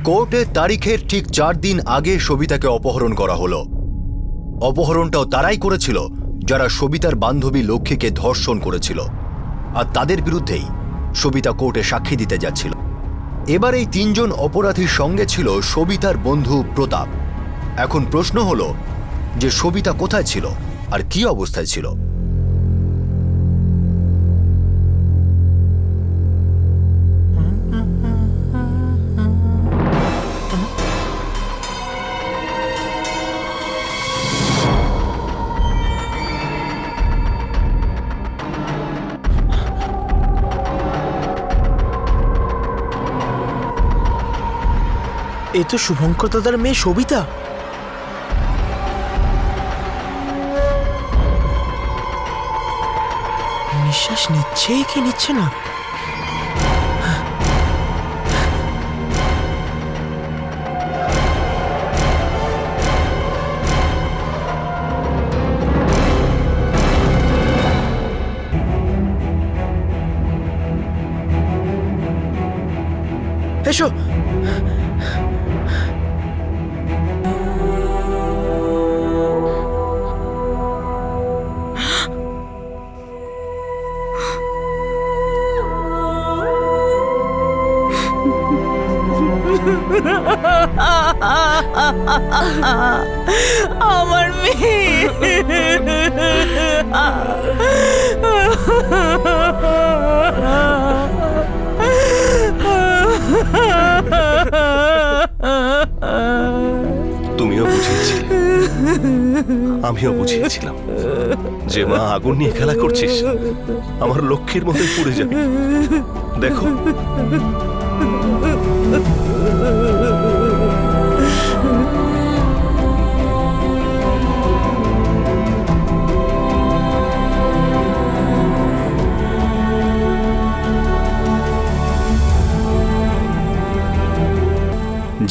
কোর্টের তারিখের ঠিক 4 দিন আগে সবিতাকে অপহরণ করা হলো। অপহরণটাও তারাই করেছিল যারা সবিতার বান্ধবী লক্ষ্মীকে ধর্ষণ করেছিল, আর তাদের বিরুদ্ধেই সবিতা কোর্টে সাক্ষী দিতে যাচ্ছিল। এবার এই 3 জন অপরাধীর সঙ্গে ছিল সবিতার বন্ধু প্রতাপ। এখন প্রশ্ন হলো যে সবিতা কোথায় ছিল আর কি অবস্থায় ছিল। এ তো শুভঙ্কর দাদার মেয়ে সবিতা। নিঃশ্বাস নিচ্ছে কি নিচ্ছে না? এসো। আমার মেয়ে তুমিও বুঝিয়েছিলে, আমিও বুঝিয়েছিলাম যে মা আগুন নিয়ে খেলা করছিস, আমার লক্ষ্মীর মতোই পুড়ে যাবে। দেখো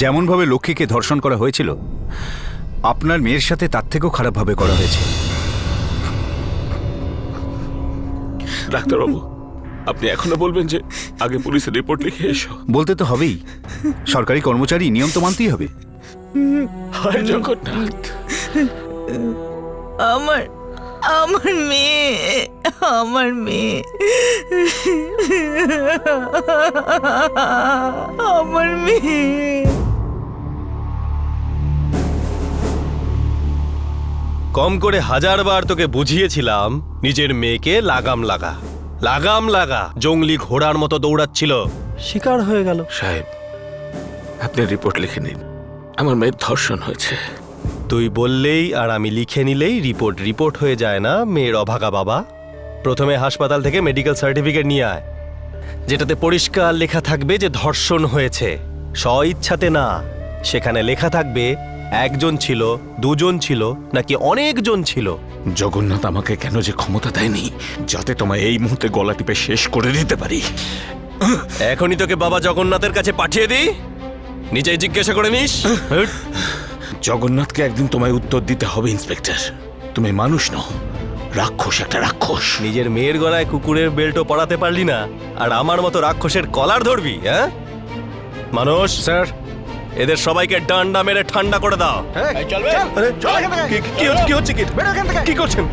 যেমনভাবে লক্ষ্মীকে ধর্ষণ করা হয়েছিল আপনার মেয়ের সাথে তার থেকেও খারাপভাবে করা হয়েছে। ডাক্তারবাবু, আপনি এখনো বলবেন যে আগে পুলিশের রিপোর্ট লিখে এসো? বলতে তো হবেই, সরকারি কর্মচারী, নিয়ম তো মানতেই হবে। হায় জগন্নাথ, আমার আমার মেয়ে আমার মেয়ে আমার মেয়ে। কম করে 1000 বার তোকে বুঝিয়েছিলাম নিজের মেয়েকে লাগাম লাগা, লাগাম লাগা। জঙ্গলি ঘোড়ার মতো দৌড়াচ্ছিল, শিকার হয়ে গেল। সাহেব, আপনি রিপোর্ট লিখে নিন, আমার মেয়ের ধর্ষণ হয়েছে। তুই বললেই আর আমি লিখে নিলেই রিপোর্ট রিপোর্ট হয়ে যায় না মেয়ের অভাগা বাবা। প্রথমে হাসপাতাল থেকে মেডিকেল সার্টিফিকেট নিয়ে আয়, যেটাতে পরিষ্কার লেখা থাকবে যে ধর্ষণ হয়েছে, স্বইচ্ছাতে না। সেখানে লেখা থাকবে একজন ছিল, দুজন ছিল, নাকি অনেকজন ছিল। জগন্নাথ আমাকে কেন যে ক্ষমতা দেয়নি যাতে তোমায় এই মুহূর্তে গলা টিপে শেষ করে দিতে পারি। এখনই তোকে বাবা জগন্নাথের কাছে পাঠিয়ে দিই, নিজেই জিজ্ঞাসা করে নিস। জগন্নাথকে একদিন তোমায় উত্তর দিতে হবে ইন্সপেক্টর। তুমি মানুষ নও, রাক্ষস, একটা রাক্ষস। নিজের মেয়ের গলায় কুকুরের বেল্টও পরাতে পারলি না, আর আমার মতো রাক্ষসের কলার ধরবি? হ্যাঁ মানুষ স্যার, এদের সবাইকে ডান্ডা মেরে ঠান্ডা করে দাও। কি করছেন?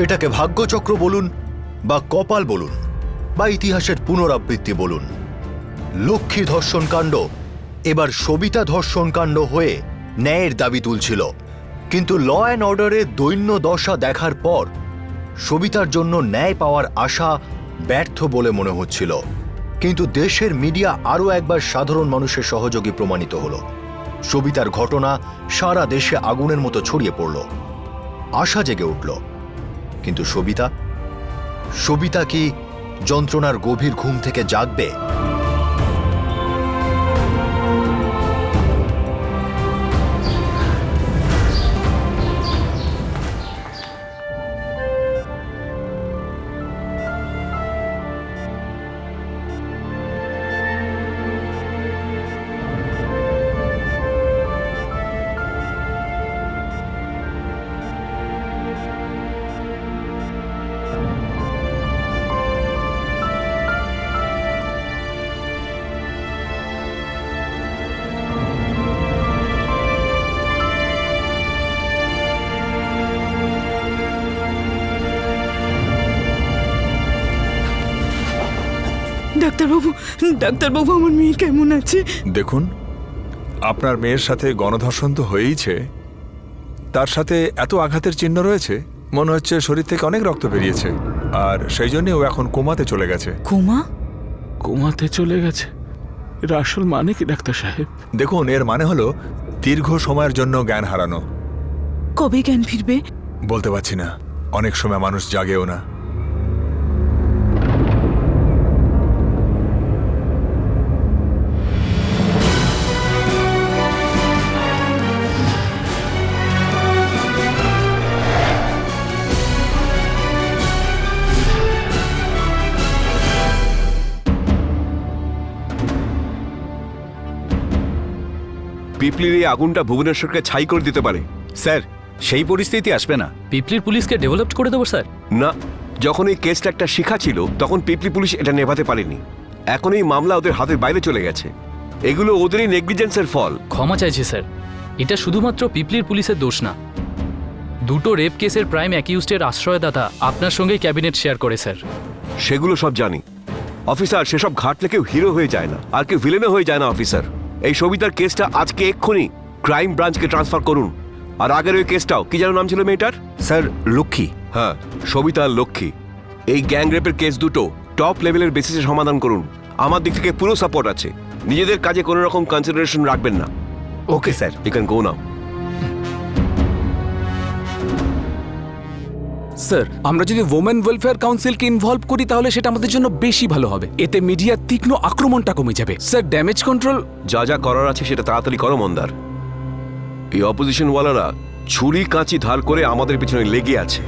এটাকে ভাগ্যচক্র বলুন বা কপাল বলুন বা ইতিহাসের পুনরাবৃত্তি বলুন, লক্ষ্মী ধর্ষণ কাণ্ড এবার সবিতা ধর্ষণ কাণ্ড হয়ে ন্যায়ের দাবি তুলছিল। কিন্তু ল অ্যান্ড অর্ডারের দৈন্য দশা দেখার পর সবিতার জন্য ন্যায় পাওয়ার আশা ব্যর্থ বলে মনে হচ্ছিল। কিন্তু দেশের মিডিয়া আরও একবার সাধারণ মানুষের সহযোগী প্রমাণিত হল। সবিতার ঘটনা সারা দেশে আগুনের মতো ছড়িয়ে পড়ল, আশা জেগে উঠল। কিন্তু সবিতা কি যন্ত্রণার গভীর ঘুম থেকে জাগবে? ডাক্তারবাবু আমার মেয়ে কেমন আছে? দেখুন, আপনার মেয়ের সাথে গণধর্ষণ তো হয়েইছে, তার সাথে এত আঘাতের চিহ্ন রয়েছে, মনে হচ্ছে শরীর থেকে অনেক রক্ত বেরিয়েছে, আর সেই জন্য ও এখন কোমাতে চলে গেছে। কোমা? কোমাতে চলে গেছে? এর আসল মানে কি ডাক্তার সাহেব? দেখুন, এর মানে হলো দীর্ঘ সময়ের জন্য জ্ঞান হারানো। কবে জ্ঞান ফিরবে? বলতে পারছি না, অনেক সময় মানুষ জাগেও না। পিপলির এই আগুনটা ভুবনেশ্বরকে ছাই করে দিতে পারে। স্যার, সেই পরিস্থিতি আসবে না। পিপলির পুলিশকে ডেভেলপ করে দেবো স্যার। না, যখন এই কেসটা একটা শিখা ছিল তখন পিপলি পুলিশ এটা নেভাতে পারেনি। এখন এই মামলা ওদের হাতের বাইরে চলে গেছে। এগুলো ওদেরই নেগলিজেন্সের ফল। ক্ষমা চাইছি স্যার, এটা শুধুমাত্র পিপলির পুলিশের দোষ না। দুটো রেপ কেসের প্রাইম অ্যাকিউজডের আশ্রয়দাতা আপনার সঙ্গে ক্যাবিনেট শেয়ার করে স্যার। সেগুলো সব জানি অফিসার, সেসব ঘাটলে কেউ হিরো হয়ে যায় না, আর কেউ ভিলেনও হয়ে যায় না অফিসার। এই সবিতার কেসটা আজকে এক্ষুনি ক্রাইম ব্রাঞ্চকে ট্রান্সফার করুন। আর আগের ওই কেসটাও, কি যেন নাম ছিল মেয়েটার? স্যার, লক্ষ্মী। হ্যাঁ, সবিতা আর লক্ষ্মী। এই গ্যাং রেপের কেস দুটো টপ লেভেলের বেসিসে সমাধান করুন। আমার দিক থেকে পুরো সাপোর্ট আছে। নিজেদের কাজে কোনো রকম কনসিডারেশন রাখবেন না। Okay sir. You can go now. Sir, আমরা যদি ওমেন ওয়েলফেয়ার কাউন্সিলকে ইনভলভ করি তাহলে সেটা আমাদের জন্য বেশি ভালো হবে। এতে মিডিয়ার তীক্ষ্ণ আক্রমণটা কমে যাবে। Sir, damage control. যা যা করার আছে সেটা তাড়াতাড়ি করো মন্দার। এই অপোজিশন ওয়ালারা ছুরি কাঁচি ধার করে আমাদের পিছনে লেগে আছে।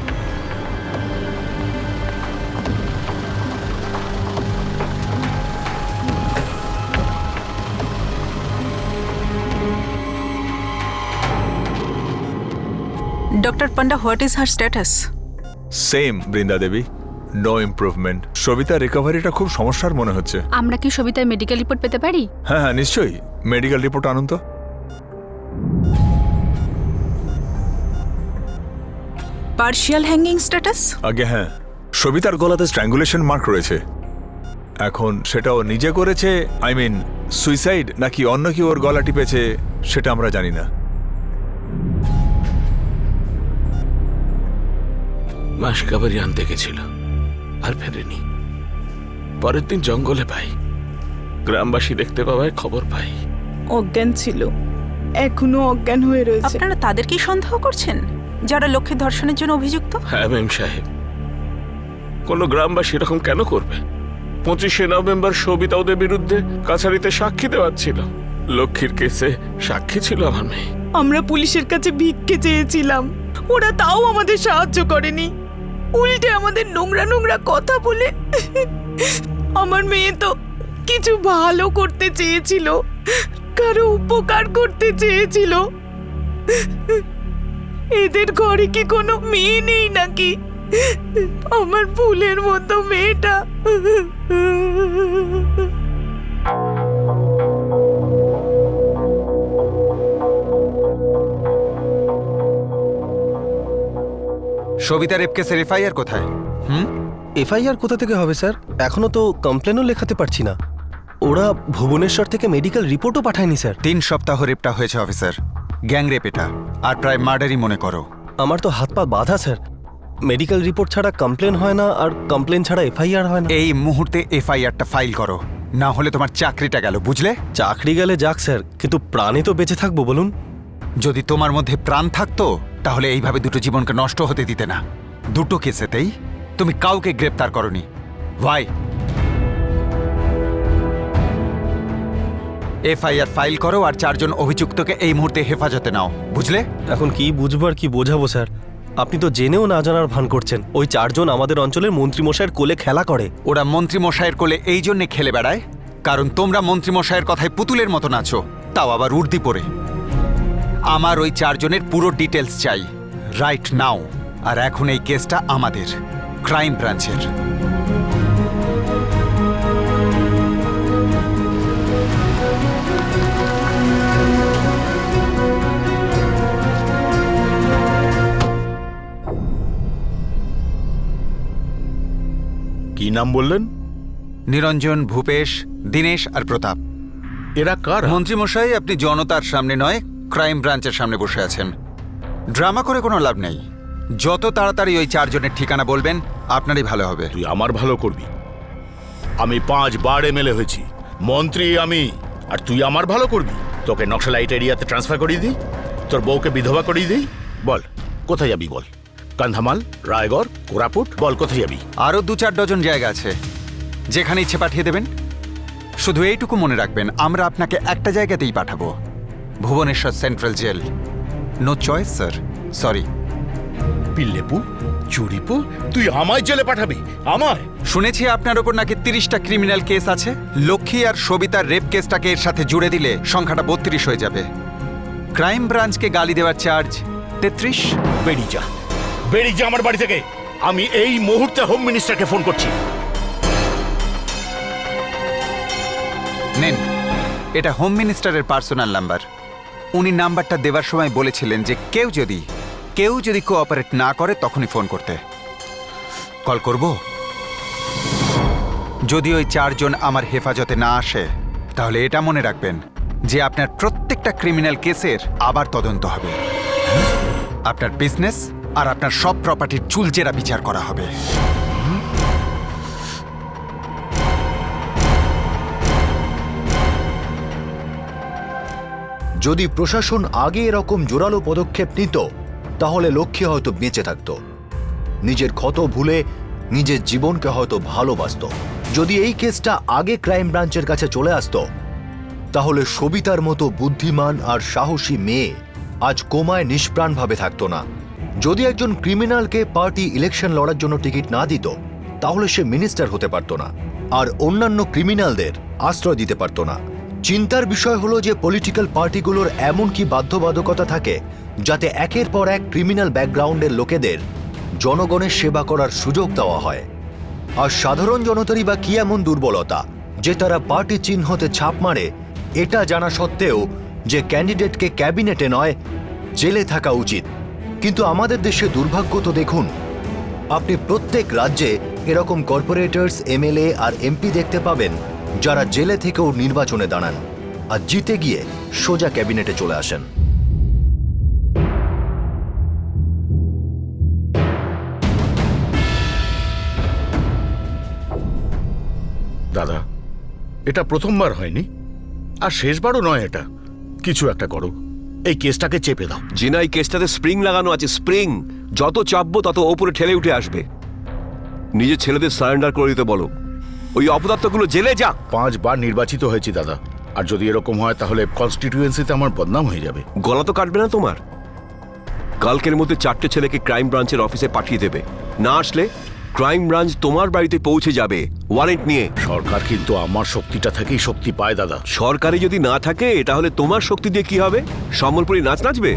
Doctor Panda, what is her status? Same Brinda Devi, no improvement. সবিতার রিকভারিটা খুব সমস্যার মনে হচ্ছে। আমরা কি সবিতার মেডিকেল রিপোর্ট পেতে পারি? হ্যাঁ হ্যাঁ, নিশ্চয়ই। মেডিকেল রিপোর্ট আনুন তো। Partial hanging status? আগে হ্যাঁ, সবিতার গলাতে স্ট্র্যাঙ্গুলেশন মার্ক রয়েছে। এখন সেটাও নিজে করেছে, আই মিন সুইসাইড, নাকি অন্য কেউ ওর গলা টিপেছে সেটা আমরা জানি না। মাসকাবারি আনতে গেছিল আর ফেরেনি। পরের দিন জঙ্গলে পাই, গ্রামবাসী দেখতে পাওয়ায় খবর পাই। অজ্ঞান ছিল, এখনো অজ্ঞান হয়ে রয়েছে। আপনারা তাদেরকেই সন্দেহ করছেন যারা লক্ষ্মী ধর্ষণের জন্য অভিযুক্ত? হ্যাঁ ম্যাম সাহেব, কোনো গ্রামবাসী এরকম কেন করবে? 25শে নভেম্বর সবিতা ওদের বিরুদ্ধে কাছারিতে সাক্ষী দেওয়াচ্ছিল। লক্ষ্মীর কেসে সাক্ষী ছিল আমার মেয়ে। আমরা পুলিশের কাছে ভিক্ষে চেয়েছিলাম, ওরা তাও আমাদের সাহায্য করেনি, উল্টে আমাদের নোংরা নোংরা কথা বলে। আমার মেয়ে তো কিছু ভালো করতে চেয়েছিল, কারো উপকার করতে চেয়েছিল। এদের ঘরে কি কোনো মেয়ে নেই নাকি? আমার ফুলের মতো মেয়েটা। সবিতা রেপ কেসের এফআইআর কোথায়? এফআইআর কোথা থেকে হবে স্যার? এখনো তো কমপ্লেনও লেখাতে পারছি না। ওরা ভুবনেশ্বর থেকে মেডিকেল রিপোর্টও পাঠায়নি স্যার। 3 সপ্তাহ রেপটা হয়েছে অফিসার। গ্যাং রেপ এটা, আর প্রায় মার্ডারই মনে করো। আমার তো হাত পা বাঁধা স্যার। মেডিকেল রিপোর্ট ছাড়া কমপ্লেন হয় না, আর কমপ্লেন ছাড়া এফআইআর হয় না। এই মুহূর্তে এফআইআরটা ফাইল করো, না হলে তোমার চাকরিটা গেল, বুঝলে? চাকরি গেলে যাক স্যার, কিন্তু প্রাণে তো বেঁচে থাকবো বলুন। যদি তোমার মধ্যে প্রাণ থাকতো তাহলে এইভাবে দুটো জীবনকে নষ্ট হতে দিতে না। দুটো কেসেতেই তুমি কাউকে গ্রেপ্তার করনি। ভাই, এফআইআর ফাইল করো আর 4 জন অভিযুক্তকে এই মুহূর্তে হেফাজতে নাও, বুঝলে? এখন কি বুঝবো আর কি বোঝাবো স্যার? আপনি তো জেনেও না জানার ভান করছেন। ওই 4 জন আমাদের অঞ্চলের মন্ত্রীমশাইয়ের কোলে খেলা করে। ওরা মন্ত্রীমশাইয়ের কোলে এই জন্যে খেলে বেড়ায় কারণ তোমরা মন্ত্রীমশাইয়ের কথায় পুতুলের মতো নাচো, তাও আবার উর্দি পরে। আমার ওই 4 জনের পুরো ডিটেলস চাই রাইট নাও। আর এখন এই কেসটা আমাদের ক্রাইম ব্রাঞ্চের। কি নাম বললেন? নিরঞ্জন, ভূপেশ, দীনেশ আর প্রতাপ। এরা কার? মন্ত্রীমশাই, আপনি জনতার সামনে নয়, ক্রাইম ব্রাঞ্চের সামনে বসে আছেন। ড্রামা করে কোনো লাভ নেই। যত তাড়াতাড়ি ওই 4 জনের ঠিকানা বলবেন আপনারই ভালো হবে। তুই আমার ভালো করবি। আমি 5 বার এমএলএ হয়েছি, মন্ত্রী আমি, আর তুই আমার ভালো করবি? তোকে নকশালাইট এরিয়াতে ট্রান্সফার করিয়ে দিই, তোর বউকে বিধবা করিয়ে দিই। বল কোথায় যাবি বল? কান্ধামাল, রায়গড়, কোরাপুট, বল কোথায় যাবি? আরও 2-4 ডজন জায়গা আছে, যেখানে ইচ্ছে পাঠিয়ে দেবেন। শুধু এইটুকু মনে রাখবেন, আমরা আপনাকে একটা জায়গাতেই পাঠাবো, Bhubaneswar central jail. No choice sir, sorry. পিল্লেপু, চুরিপু, তুই আমায় জেলে পাঠাবি? আমায়? শুনেছি আপনার ওপর নাকি 30টা ক্রিমিনাল কেস আছে। লক্ষ্মী আর সবিতার রেপ কেসটাকে এর সাথে জুড়ে দিলে সংখ্যাটা 32 হয়ে যাবে। ক্রাইম ব্রাঞ্চকে গালি দেওয়ার চার্জ 33। বেরিয়ে যা, বেরিয়ে যা আমার বাড়ি থেকে। আমি এই মুহূর্তে হোম মিনিস্টারকে ফোন করছি। নেন, এটা হোম মিনিস্টারের পার্সোনাল নাম্বার। উনি নাম্বারটা দেওয়ার সময় বলেছিলেন যে কেউ যদি কোঅপারেট না করে তখনই ফোন করতে। কল করব? যদি ওই 4 জন আমার হেফাজতে না আসে, তাহলে এটা মনে রাখবেন যে আপনার প্রত্যেকটা ক্রিমিনাল কেসের আবার তদন্ত হবে। আপনার বিজনেস আর আপনার সব প্রপার্টির চুলচেরা বিচার করা হবে। যদি প্রশাসন আগে এরকম জোরালো পদক্ষেপ নিত, তাহলে লক্ষ্মী হয়তো বেঁচে থাকত, নিজের ক্ষত ভুলে নিজের জীবনকে হয়তো ভালোবাসত। যদি এই কেসটা আগে ক্রাইম ব্রাঞ্চের কাছে চলে আসতো, তাহলে সবিতার মতো বুদ্ধিমান আর সাহসী মেয়ে আজ কোমায় নিষ্প্রাণভাবে থাকতো না। যদি একজন ক্রিমিনালকে পার্টি ইলেকশন লড়ার জন্য টিকিট না দিত, তাহলে সে মিনিস্টার হতে পারত না, আর অন্যান্য ক্রিমিনালদের আশ্রয় দিতে পারত না। চিন্তার বিষয় হলো যে পলিটিক্যাল পার্টিগুলোর এমন কি বাধ্যবাধকতা থাকে যাতে একের পর এক ক্রিমিনাল ব্যাকগ্রাউন্ডের লোকেদের জনগণের সেবা করার সুযোগ দেওয়া হয়। আর সাধারণ জনতারই বা কি এমন দুর্বলতা যে তারা পার্টি চিহ্নতে ছাপ মারে, এটা জানা সত্ত্বেও যে ক্যান্ডিডেটকে ক্যাবিনেটে নয় জেলে থাকা উচিত। কিন্তু আমাদের দেশে দুর্ভাগ্য তো দেখুন, আপনি প্রত্যেক রাজ্যে এরকম কর্পোরেটরস, এমএলএ আর এমপি দেখতে পাবেন যারা জেলে থেকেও নির্বাচনে দাঁড়ান আর জিতে গিয়ে সোজা ক্যাবিনেটে চলে আসেন। দাদা, এটা প্রথমবার হয়নি আর শেষবারও নয়। এটা কিছু একটা করো, এই কেসটাকে চেপে দাও। জিনা, এই কেসটাতে স্প্রিং লাগানো আছে, স্প্রিং। যত চাপবো তত ওপরে ঠেলে উঠে আসবে। নিজের ছেলেদের সারেন্ডার করে দিতে বলো, ওই অপদার্থগুলো জেলে যাক। 5 বার নির্বাচিত হয়েছি দাদা, আর যদি এরকম হয় তাহলে কনস্টিটিউয়েন্সিতে আমার বদনাম হয়ে যাবে। গলা তো কাটবে না তোমার। কালকের মধ্যে 4টে ছেলেকে ক্রাইম ব্রাঞ্চের অফিসে পাঠিয়ে দেবে। না আসলে ক্রাইম ব্রাঞ্চ তোমার বাড়িতে পৌঁছে যাবে ওয়ারেন্ট নিয়ে। সরকার কিন্তু আমার শক্তিটা থেকেই শক্তি পায় দাদা। সরকারে যদি না থাকে তাহলে তোমার শক্তি দিয়ে কি হবে? সম্বলপুরি নাচ নাচবে?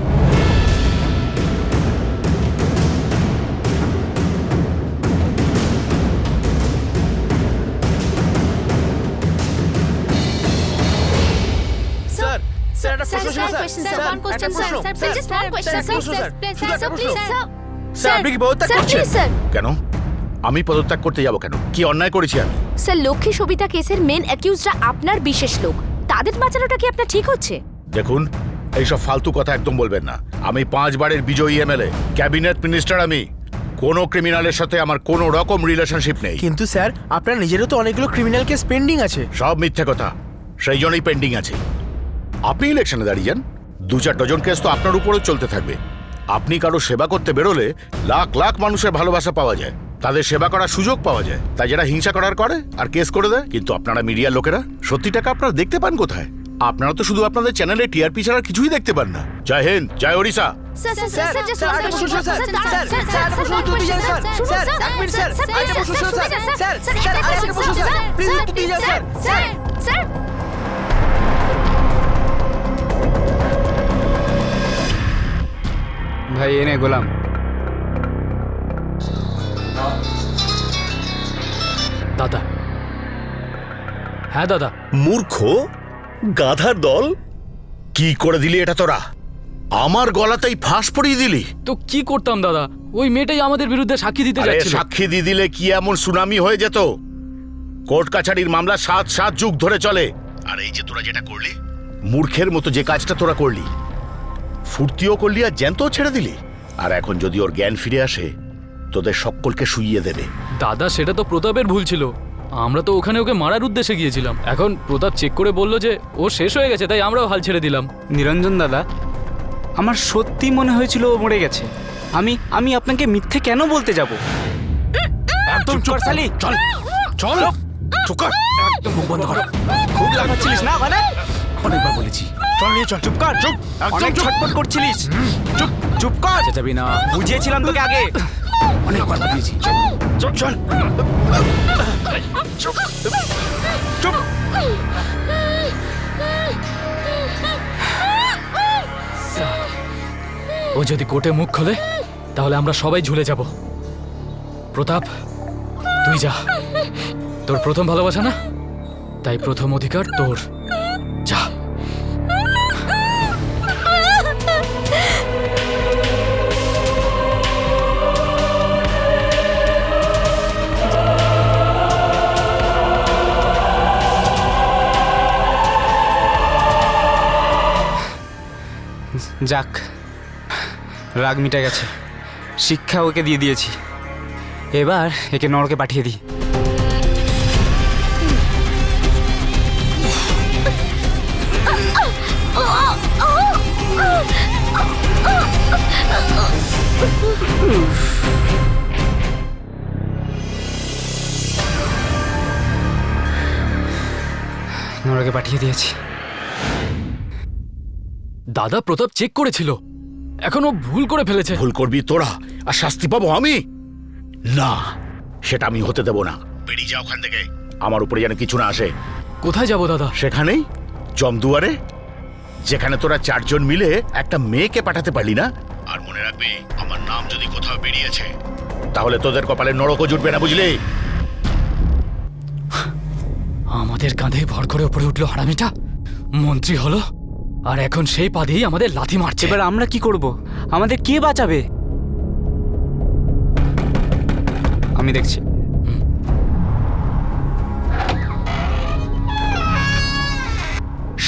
কেন আমি পদত্যাগ করতে যাব? কেন? কি অন্যায় করেছি আমি? স্যার, লক্ষ্মী সবিতা কেসের মেন অ্যাকিউজরা আপনার বিশেষ লোক, তাদের বাঁচানোটা কি আপনার ঠিক হচ্ছে? দেখুন, এইসব ফালতু কথা একদম বলবেন না। আমি 5 বারের বিজয়ী এমএলএ, ক্যাবিনেট মিনিস্টার। আমি কোনো ক্রিমিনালের সাথে আমার কোনো রকম রিলেশনশিপ নেই। কিন্তু স্যার, আপনার নিজেরও তো অনেকগুলো ক্রিমিনাল কেস পেন্ডিং আছে। সব মিথ্যে কথা, সেই জন্যই পেন্ডিং আছে। আপনি ইলেকশনে দাঁড়িয়ে যান, 2-4 ডজন কেস তো আপনার উপরেও চলতে থাকবে। আপনি কারো সেবা করতে বেরোলে লাখ লাখ মানুষের ভালোবাসা পাওয়া যায়, তাদের সেবা করার সুযোগ পাওয়া যায়। তাই যারা হিংসা করার করে আর কেস করে দেয়। কিন্তু আপনারা মিডিয়ার লোকেরা সত্যিটাকে আপনারা দেখতে পান কোথায়? আপনারা তো শুধু আপনাদের চ্যানেলে টিআরপি ছাড়া কিছুই দেখতে পান না। জয় হিন্দ, জয় ওড়িশা। ভাই এনে গোলাম। দাদা, হ্যাঁ দাদা। মূর্খ গাধার দল, কি করে দিলি এটা তোরা? আমার গলাতেই ফাঁস পড়িয়ে দিলি। তো কি করতাম দাদা, ওই মেয়েটাই আমাদের বিরুদ্ধে সাক্ষী দিতে আরে যাচ্ছিল। সাক্ষী দিয়ে দিলে কি এমন সুনামি হয়ে যেত? কোর্ট কাছারির মামলা 7 যুগ ধরে চলে। আর এই যে তোরা যেটা করলি, মূর্খের মতো যে কাজটা তোরা করলি, ফুর্তিও করলি আর জ্যান্তও ছেড়ে দিলি। আর এখন যদি ওর জ্ঞান ফিরে আসে, তোদের সকলকে শুইয়ে দেবে। দাদা সেটা তো প্রতাপের ভুল ছিল, আমরা তো ওখানে ওকে মারার উদ্দেশ্যে গিয়েছিলাম। এখন প্রতাপ চেক করে বলল যে ও শেষ হয়ে গেছে, তাই আমরাও হাল ছেড়ে দিলাম। নিরঞ্জন দাদা, আমার সত্যি মনে হয়েছিল ও মরে গেছে। আমি আপনাকে মিথ্যে কেন বলতে যাব? একদম চুপ সালি, চল চল, চুপ কর, একদম মুখ বন্ধ কর। খুব লাগাচ্ছিলিস না মানে? অনেকবার বলেছি, চল নিয়ে চল। চুপ কর, চুপ, অনেক ছটফট করছিলিস। চুপ চুপ কর, যাবি না, বুঝিয়েছিলাম তোকে আগে। অনেকবার বুঝিয়েছি। চল চল চুপ চুপ। ও যদি কোর্টে মুখ খোলে তাহলে আমরা সবাই ঝুলে যাব। প্রতাপ তুই যা, তোর প্রথম ভালোবাসা না, তাই প্রথম অধিকার তোর, যা। যাক, রাগ মিটে গেছে, শিক্ষা ওকে দিয়ে দিয়েছি। এবার একে নরকে পাঠিয়ে দিই। নরকে পাঠিয়ে দিয়েছি। দাদা প্রতাপ চেক করেছিল, এখন ও ভুল করে ফেলেছে। ভুল করবি তোরা আর শাস্তি পাবো আমি? না, সেটা আমি হতে দেব না। বেরিয়ে যা ওখান থেকে, আমার উপরে যেন কিছু না আসে। কোথায় যাব দাদা? সেখানেই, জমদুয়ারে, যেখানে তোরা 4 জন মিলে একটা মেয়েকে পাঠাতে পারলি না। আর মনে রাখবি, আমার নাম যদি কোথাও বেরিয়েছে তাহলে তোদের কপালে নরকও জুটবে না, বুঝলি? আমাদের কাঁধে ভর করে উপরে উঠলো হারামিটা, মন্ত্রী হলো, আর এখন সেই পাদেই আমাদের লাথি মারছে। এবার আমরা কি করব? আমাদের কে বাঁচাবে? আমি দেখছি।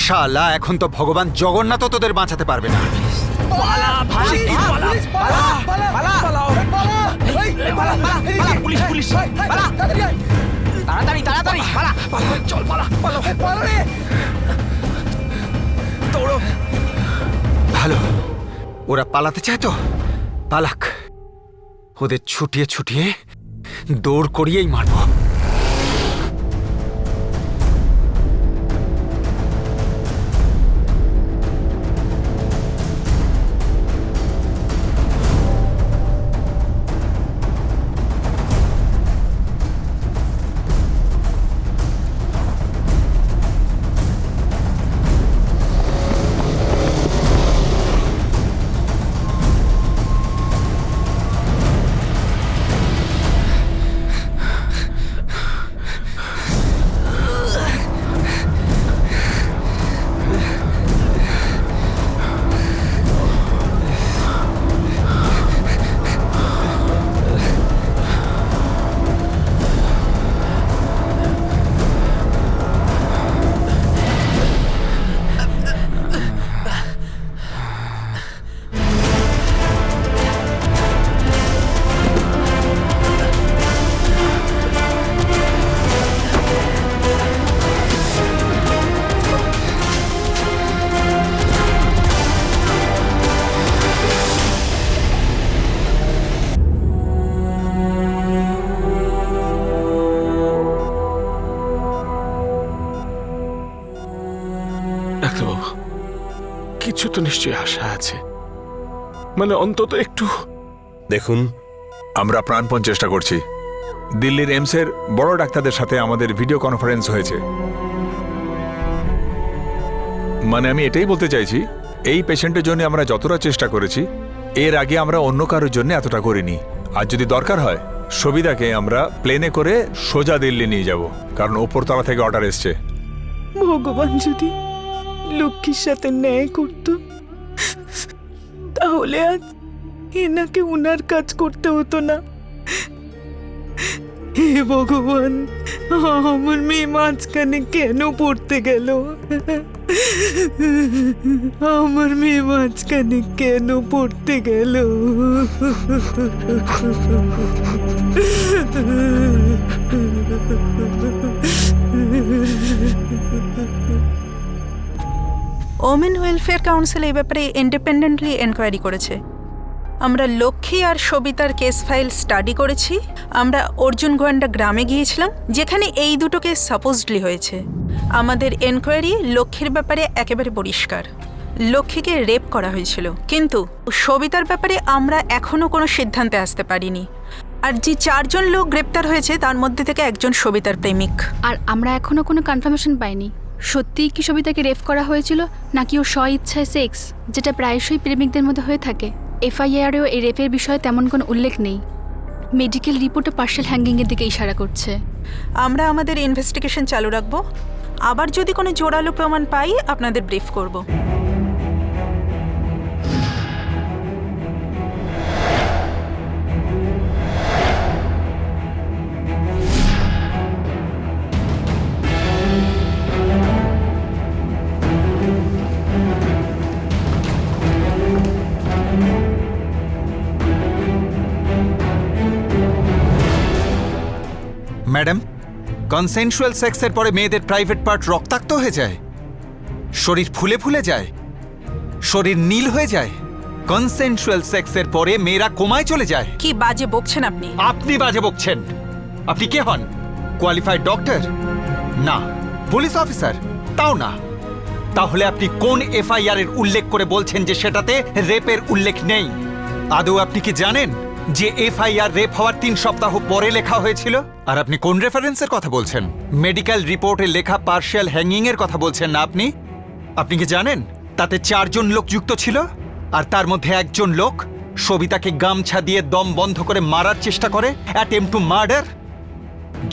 শালা, এখন তো ভগবান জগন্নাথ তোদের বাঁচাতে পারবে না। পুলিশ পুলিশ, তাড়াতাড়ি তাড়াতাড়ি চল, ভালো, ওরা পালাতে চায় তো পালাক। ওদের ছুটিয়ে ছুটিয়ে দৌড় করিয়েই মারবো। ডাক্তারবাবু, কিছু তো নিশ্চয়ই আশা আছে, মানে অন্তত একটু। দেখুন, আমরা প্রাণপণ চেষ্টা করছি। দিল্লির এমসের বড় ডাক্তারদের সাথে আমাদের ভিডিও কনফারেন্স হয়েছে। মানে আমি এটাই বলতে চাইছি, এই পেশেন্টের জন্য আমরা যতটা চেষ্টা করেছি, এর আগে আমরা অন্য কারোর জন্য এতটা করিনি। আর যদি দরকার হয়, সবিতাকে আমরা প্লেনে করে সোজা দিল্লি নিয়ে যাব, কারণ ওপরতলা থেকে অর্ডার এসছে। ভগবান যদি লক্ষ্মীর সাথে ন্যায় করত, তাহলে আজ এনাকে উনার কাজ করতে হতো না। হে ভগবান, আমার মেয়ে মাঝখানে কেন পড়তে গেল? আমার মেয়ে মাঝখানে কেন পড়তে গেল? ওমেন ওয়েলফেয়ার কাউন্সিল এই ব্যাপারে ইন্ডিপেন্ডেন্টলি এনকোয়ারি করেছে। আমরা লক্ষ্মী আর সবিতার কেস ফাইল স্টাডি করেছি। আমরা অর্জুন গোয়ান্ডা গ্রামে গিয়েছিলাম, যেখানে এই দুটো কেস সাপোজডলি হয়েছে। আমাদের এনকোয়ারি লক্ষ্মীর ব্যাপারে একেবারে পরিষ্কার। লক্ষ্মীকে রেপ করা হয়েছিল, কিন্তু সবিতার ব্যাপারে আমরা এখনো কোনো সিদ্ধান্তে আসতে পারিনি। আর যে 4 জন লোক গ্রেপ্তার হয়েছে তার মধ্যে থেকে একজন সবিতার প্রেমিক। আর আমরা এখনো কোনো কনফার্মেশন পাইনি সত্যিই কি সবিতাকে রেপ করা হয়েছিল নাকি ও স্ব ইচ্ছায় সেক্স, যেটা প্রায়শই প্রেমিকদের মধ্যে হয়ে থাকে। এফআইআরেও এই রেপের বিষয়ে তেমন কোনো উল্লেখ নেই। মেডিকেল রিপোর্টে পার্শাল হ্যাঙ্গিংয়ের দিকে ইশারা করছে। আমরা আমাদের ইনভেস্টিগেশন চালু রাখবো। আবার যদি কোনো জোরালো প্রমাণ পাই আপনাদের ব্রিফ করব। ম্যাডাম, কনসেনশুয়াল সেক্সের পরে মেয়েদের প্রাইভেট পার্ট রক্তাক্ত হয়ে যায়, শরীর ফুলে ফুলে যায়, শরীর নীল হয়ে যায়। কনসেনশুয়াল সেক্সের পরে মেয়েরা কোমায় চলে যায়। কি বাজে বকছেন আপনি? আপনি বাজে বকছেন। আপনি কে হন? Qualified doctor? না। Police officer? তাও না। তাহলে আপনি কোন এফআইআর এর উল্লেখ করে বলছেন যে সেটাতে রেপের উল্লেখ নেই? আদৌ আপনি কি জানেন যে এফআইআর রেপ হওয়ার 3 সপ্তাহ পরে লেখা হয়েছিল? আর আপনি কোন রেফারেন্সের কথা বলছেন? মেডিকেল রিপোর্টে লেখা পার্শিয়াল হ্যাঙ্গিং এর কথা বলছেন না আপনি? আপনি কি জানেন তাতে 4 জন লোক যুক্ত ছিল, আর তার মধ্যে একজন লোক সবিতাকে গামছা দিয়ে দম বন্ধ করে মারার চেষ্টা করে, অ্যাটেম্পট টু মার্ডার।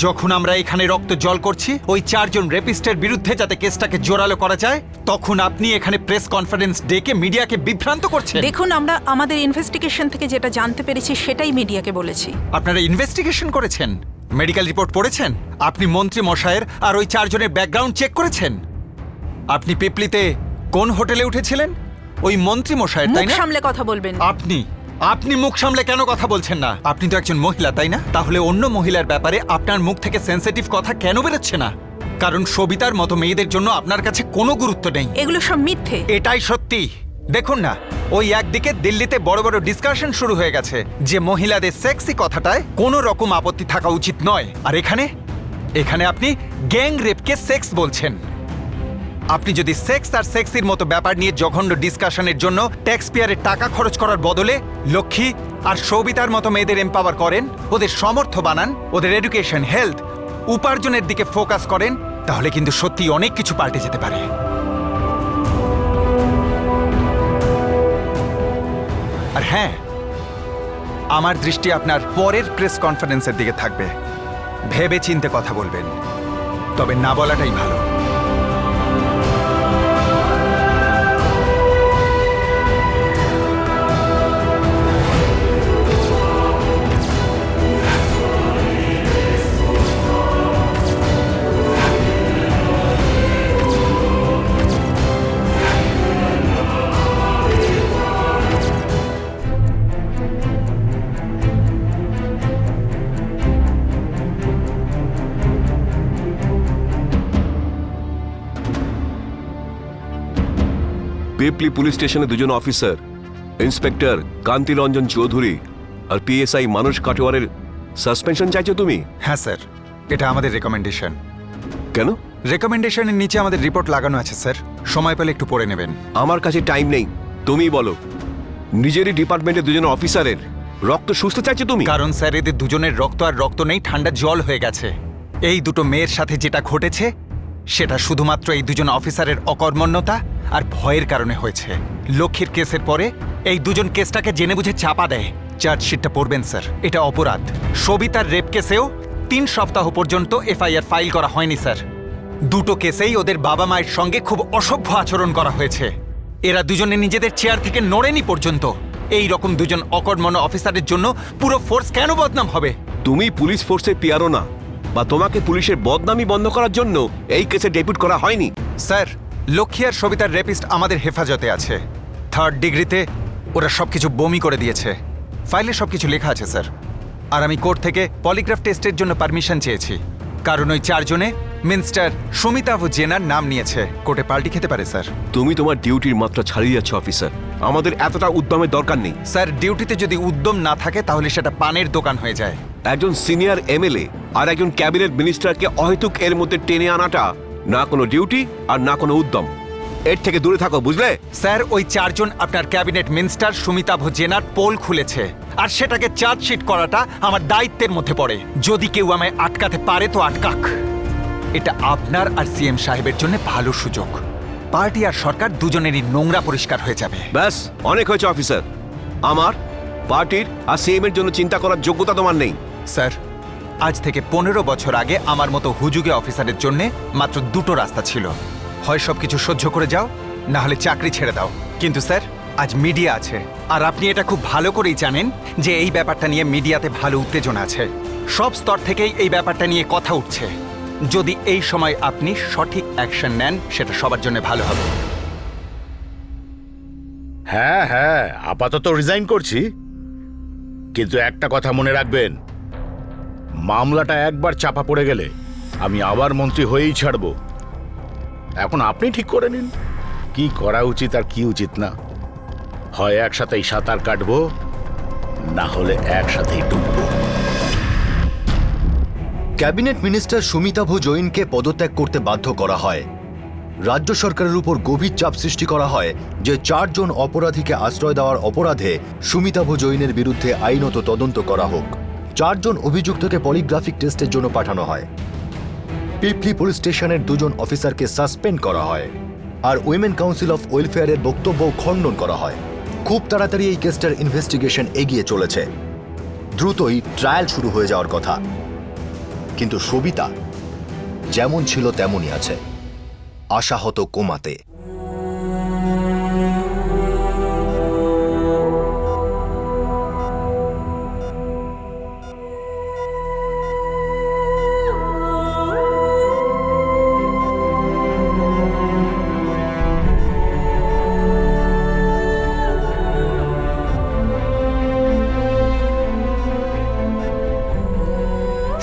যখন আমরা এখানে রক্ত জল করছি ওই 4 জন রেপিস্টের বিরুদ্ধে যাতে কেসটাকে জোরালো করা যায়, তখন আপনি এখানে প্রেস কনফারেন্স ডেকে মিডিয়াকে বিভ্রান্ত করছেন। দেখুন, আমরা আমাদের ইনভেস্টিগেশন থেকে যেটা জানতে পেরেছি সেটাই মিডিয়াকে বলেছি। আপনারা ইনভেস্টিগেশন করেছেন, মেডিকেল রিপোর্ট পড়েছেন, আপনি মন্ত্রী মশাইয়ের আর ওই 4 জনের ব্যাকগ্রাউন্ড চেক করেছেন। আপনি পিপলিতে কোন হোটেলে উঠেছিলেন? ওই মন্ত্রী মশাইয়ের, তাই মুখ না? সামলে কথা বলবেন। আপনি মুখ সামলে কেন কথা বলছেন না? আপনি তো একজন মহিলা, তাই না? তাহলে অন্য মহিলার ব্যাপারে আপনার মুখ থেকে সেনসিটিভ কথা কেন বেরোচ্ছে না? কারণ সবিতার মতো মেয়েদের জন্য আপনার কাছে কোনো গুরুত্ব নেই। এগুলো সব মিথ্যে। এটাই সত্যি। দেখুন না, ওই একদিকে দিল্লিতে বড় বড় ডিসকাশন শুরু হয়ে গেছে যে মহিলাদের সেক্সি কথাটায় কোনো রকম আপত্তি থাকা উচিত নয়, আর এখানে আপনি গ্যাং রেপকে সেক্স বলছেন। আপনি যদি সেক্স আর সেক্সির মতো ব্যাপার নিয়ে জঘন্য ডিসকাশনের জন্য ট্যাক্স পেয়ারের টাকা খরচ করার বদলে লক্ষ্মী আর সবিতার মতো মেয়েদের এম্পাওয়ার করেন, ওদের সমর্থ বানান, ওদের এডুকেশন, হেলথ, উপার্জনের দিকে ফোকাস করেন, তাহলে কিন্তু সত্যি অনেক কিছু পাল্টে যেতে পারে। আর হ্যাঁ, আমার দৃষ্টি আপনার পরের প্রেস কনফারেন্সের দিকে থাকবে। ভেবে চিন্তে কথা বলবেন, তবে না বলাটাই ভালো। পিপলি পুলিশ স্টেশনে 2 জন অফিসার, ইন্সপেক্টর কান্তি রঞ্জন চৌধুরী আর পিএসআই মানুষ কাটোয়ারের সাসপেনশন চাইছো তুমি? হ্যাঁ স্যার, এটা আমাদের রেকমেন্ডেশন। কেন? রেকমেন্ডেশনের নিচে আমাদের রিপোর্ট লাগানো আছে স্যার, সময় পেলে একটু পড়ে নেবেন। আমার কাছে টাইম নেই, তুমি বলো। নিজেরই ডিপার্টমেন্টের 2 জন অফিসারের রক্ত সুস্থ চাইছো তুমি? কারণ স্যার, এদের 2 জনের রক্ত আর রক্ত নেই, ঠান্ডা জল হয়ে গেছে। এই 2 মেয়ের সাথে যেটা ঘটেছে সেটা শুধুমাত্র এই 2 জন অফিসারের অকর্মণ্যতা আর ভয়ের কারণে হয়েছে। লক্ষ্মীর কেসের পরে এই 2 জন কেসটাকে জেনে বুঝে চাপা দেয়। চার্জশিটটা পড়বেন স্যার, এটা অপরাধ। সবিতার রেপ কেসেও 3 সপ্তাহ পর্যন্ত এফআইআর ফাইল করা হয়নি স্যার। 2 কেসেই ওদের বাবা মায়ের সঙ্গে খুব অসভ্য আচরণ করা হয়েছে। এরা 2 জনে নিজেদের চেয়ার থেকে নড়েনি পর্যন্ত। এই রকম 2 জন অকর্মণ্য অফিসারের জন্য পুরো ফোর্স কেন বদনাম হবে? তুমি পুলিশ ফোর্সের পিয়ারও না, বা তোমাকে পুলিশের বদনামি বন্ধ করার জন্য এই কেসে ডেপুট করা হয়নি। স্যার, লক্ষ্মী আর সবিতার রেপিস্ট আমাদের হেফাজতে আছে। 3rd ডিগ্রিতে ওরা সবকিছু বমি করে দিয়েছে। ফাইলে সবকিছু লেখা আছে স্যার। আর আমি কোর্ট থেকে পলিগ্রাফ টেস্টের জন্য পারমিশন চেয়েছি, কারণ ওই 4 জনে মিনিস্টার সুমিতাভ জেনার নাম নিয়েছে। কোর্টে পাল্টি খেতে পারে স্যার। তুমি তোমার ডিউটির মাত্রা ছাড়িয়ে যাচ্ছ অফিসার। আমাদের এতটা উদ্যমের দরকার নেই। স্যার, ডিউটিতে যদি উদ্যম না থাকে তাহলে সেটা পানের দোকান হয়ে যায়। একজন সিনিয়র এমএলএ আর একজন ক্যাবিনেট মিনিস্টারকে অহেতুক এর মধ্যে টেনে আনাটা না কোনো ডিউটি আর না কোনো উদ্যম। এর থেকে দূরে থাকো, বুঝলে? স্যার, ওই 4 জন আপনার ক্যাবিনেট মিনিস্টার সুমিতাভ জেনার পোল খুলেছে, আর সেটাকে চার্জশিট করাটা আমার দায়িত্বের মধ্যে পড়ে। যদি কেউ আমায় আটকাতে পারে তো আটকাক। এটা আপনার আর সিএম সাহেবের জন্য ভালো সুযোগ। পার্টি আর সরকার দুজনেরই নোংরা পরিষ্কার হয়ে যাবে। ব্যাস, অনেক হয়েছে অফিসার। আমার, পার্টির আর সিএম এর জন্য চিন্তা করার যোগ্যতা তোমার নেই। স্যার, আজ থেকে 15 বছর আগে আমার মতো হুজুগে অফিসারের জন্য মাত্র 2টো রাস্তা ছিল। হয় সবকিছু সহ্য করে যাও, না হলে চাকরি ছেড়ে দাও। কিন্তু স্যার, আজ মিডিয়া আছে, আর আপনি এটা খুব ভালো করেই জানেন যে এই ব্যাপারটা নিয়ে মিডিয়াতে ভালো উত্তেজনা আছে। সব স্তর থেকেই এই ব্যাপারটা নিয়ে কথা উঠছে। যদি এই সময় আপনি সঠিক অ্যাকশন নেন, সেটা সবার জন্য ভালো হবে। হ্যাঁ হ্যাঁ, আপাতত রিজাইন করছি, কিন্তু একটা কথা মনে রাখবেন, মামলাটা একবার চাপা পড়ে গেলে আমি আবার মন্ত্রী হয়েই ছাড়ব। এখন আপনি ঠিক করে নিন কি করা উচিত আর কি উচিত না। হয় একসাথেই সাঁতার কাটবো, না হলে একসাথেই ডুববো। ক্যাবিনেট মিনিস্টার সুমিতাভ জৈনকে পদত্যাগ করতে বাধ্য করা হয়। রাজ্য সরকারের উপর গভীর চাপ সৃষ্টি করা হয় যে 4 জন অপরাধীকে আশ্রয় দেওয়ার অপরাধে সুমিতাভ জৈনের বিরুদ্ধে আইনত তদন্ত করা হোক। 4 জন অভিযুক্তকে পলিগ্রাফিক টেস্টের জন্য পাঠানো হয়। পিপলি পুলিশ স্টেশনের 2 জন অফিসারকে সাসপেন্ড করা হয়, আর উইমেন কাউন্সিল অফ ওয়েলফেয়ারের বক্তব্য খণ্ডন করা হয়। খুব তাড়াতাড়ি এই কেসটার ইনভেস্টিগেশন এগিয়ে চলেছে। দ্রুতই ট্রায়াল শুরু হয়ে যাওয়ার কথা। কিন্তু সবিতা যেমন ছিল তেমনই আছে, আশাহত কোমাতে।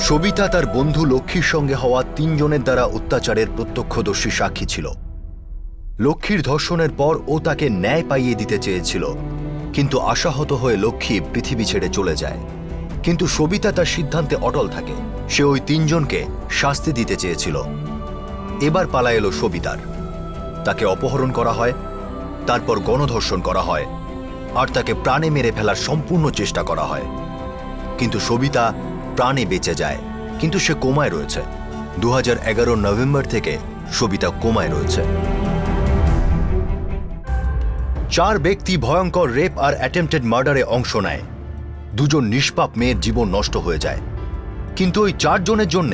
সবিতা তার বন্ধু লক্ষ্মীর সঙ্গে হওয়া 3 জনের দ্বারা অত্যাচারের প্রত্যক্ষদর্শী সাক্ষী ছিল। লক্ষ্মীর ধর্ষণের পর ও তাকে ন্যায় পাইয়ে দিতে চেয়েছিল, কিন্তু আশাহত হয়ে লক্ষ্মী পৃথিবী ছেড়ে চলে যায়। কিন্তু সবিতা তার সিদ্ধান্তে অটল থাকে। সে ওই 3 জনকে শাস্তি দিতে চেয়েছিল। এবার পালা এলো সবিতার। তাকে অপহরণ করা হয়, তারপর গণধর্ষণ করা হয়, আর তাকে প্রাণে মেরে ফেলার সম্পূর্ণ চেষ্টা করা হয়। কিন্তু সবিতা প্রাণে বেঁচে যায়, কিন্তু সে কোমায় রয়েছে। 2011 নভেম্বর থেকে সবিতা কোমায় রয়েছে। 4 ব্যক্তি ভয়ঙ্কর রেপ আর অ্যাটেম্পটেড মার্ডারে অংশ নেয়। 2 জন নিষ্পাপ মেয়ের জীবন নষ্ট হয়ে যায়। কিন্তু ওই 4 জনের জন্য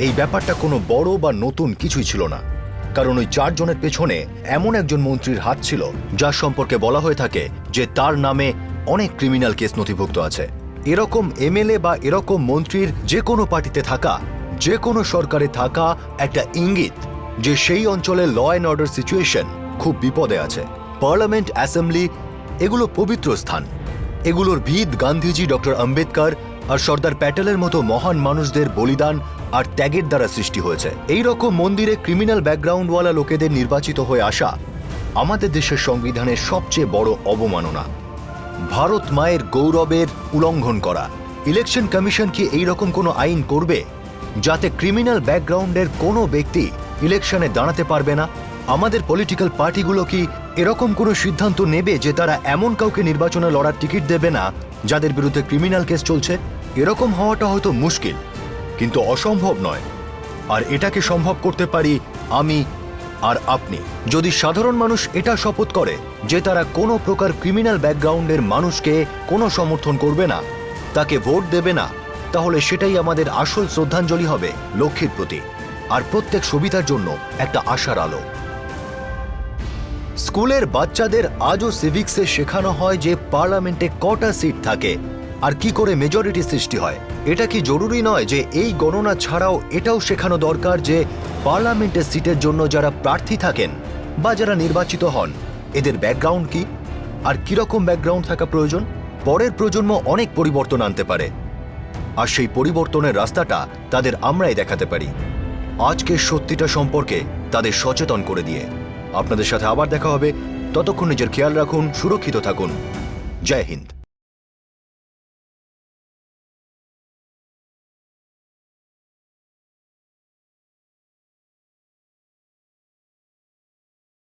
এই ব্যাপারটা কোনো বড় বা নতুন কিছুই ছিল না, কারণ ওই 4 জনের পেছনে এমন একজন মন্ত্রীর হাত ছিল যার সম্পর্কে বলা হয়ে থাকে যে তার নামে অনেক ক্রিমিনাল কেস নথিভুক্ত আছে। এরকম এমএলএ বা এরকম মন্ত্রীর যে কোনো পার্টিতে থাকা, যে কোনো সরকারে থাকা একটা ইঙ্গিত যে সেই অঞ্চলে ল অ্যান্ড অর্ডার সিচুয়েশন খুব বিপদে আছে। পার্লামেন্ট, অ্যাসেম্বলি এগুলো পবিত্র স্থান। এগুলোর ভিত গান্ধীজি, ডক্টর আম্বেদকর আর সর্দার প্যাটেলের মতো মহান মানুষদের বলিদান আর ত্যাগের দ্বারা সৃষ্টি হয়েছে। এই রকম মন্দিরে ক্রিমিনাল ব্যাকগ্রাউন্ডওয়ালা লোকেদের নির্বাচিত হয়ে আসা আমাদের দেশের সংবিধানের সবচেয়ে বড় অবমাননা। ভারত মায়ের গৌরবের উল্লঙ্ঘন করা। ইলেকশন কমিশন কি এইরকম কোনো আইন করবে যাতে ক্রিমিনাল ব্যাকগ্রাউন্ডের কোনো ব্যক্তি ইলেকশনে দাঁড়াতে পারবে না? আমাদের পলিটিক্যাল পার্টিগুলো কি এরকম কোনো সিদ্ধান্ত নেবে যে তারা এমন কাউকে নির্বাচনে লড়ার টিকিট দেবে না যাদের বিরুদ্ধে ক্রিমিনাল কেস চলছে? এরকম হওয়াটা হয়তো মুশকিল, কিন্তু অসম্ভব নয়। আর এটাকে সম্ভব করতে পারি আমি আর আপনি। যদি সাধারণ মানুষ এটা শপথ করে যে তারা কোনো প্রকার ক্রিমিনাল ব্যাকগ্রাউন্ডের মানুষকে কোনো সমর্থন করবে না, তাকে ভোট দেবে না, তাহলে সেটাই আমাদের আসল শ্রদ্ধাঞ্জলি হবে লক্ষ্মীর প্রতি, আর প্রত্যেক সবিতার জন্য একটা আশার আলো। স্কুলের বাচ্চাদের আজও সিভিক্সে শেখানো হয় যে পার্লামেন্টে কটা সিট থাকে, আর কি করে মেজরিটি সৃষ্টি হয়? এটা কি জরুরি নয় যে এই গণনা ছাড়াও এটাও শেখানো দরকার যে পার্লামেন্টের সিটের জন্য যারা প্রার্থী থাকেন বা যারা নির্বাচিত হন এদের ব্যাকগ্রাউন্ড কি আর কিরকম ব্যাকগ্রাউন্ড থাকা প্রয়োজন? পরের প্রজন্ম অনেক পরিবর্তন আনতে পারে, আর সেই পরিবর্তনের রাস্তাটা তাদের আমরাই দেখাতে পারি আজকের সত্যিটা সম্পর্কে তাদের সচেতন করে দিয়ে। আপনাদের সাথে আবার দেখা হবে, ততক্ষণ নিজের খেয়াল রাখুন, সুরক্ষিত থাকুন। জয় হিন্দ।